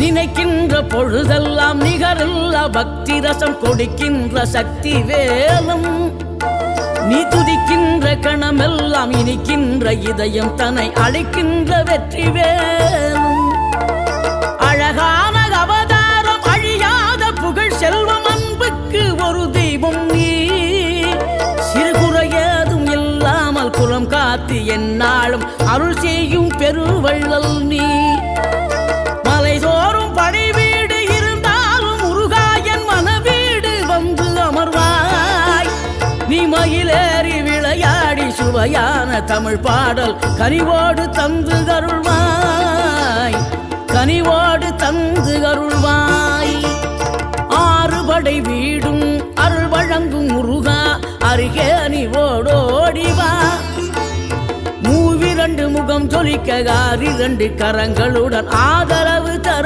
நினைக்கின்ற பொழுதெல்லாம் நிகரில்ல பக்தி ரசம் கொடுக்கின்ற சக்தி வேலும் நீ துதிக்கின்ற கணமெல்லாம் இனிக்கின்ற இதயம் தன்னை அழைக்கின்ற வெற்றி வேலும் அழகான அவதாரம் அழியாத புகழ் செல்வம் அன்புக்கு ஒரு தெய்வம் நீ சிறுகுறையதும் இல்லாமல் குலம் காத்து எந்நாளும் அருள் செய்யும் பெருவள்ளல் நீ மலைதோறும் படை வீடு இருந்தாலும் முருகாயன் மனவீடு வந்து அமர்வாய் நீ மயிலேறி விளையாடி சுவையான தமிழ் பாடல் கனிவோடு தந்து அருள்வாய் கனிவோடு தந்து அருள்வாய் ஆறுபடை வீடும் அருள் வழங்கும் முருகா அருகே நீ ஓடோடிவா மூவிரண்டு முகம் ஜொலிக்க 6 கரங்களுடன் ஆதரவு தர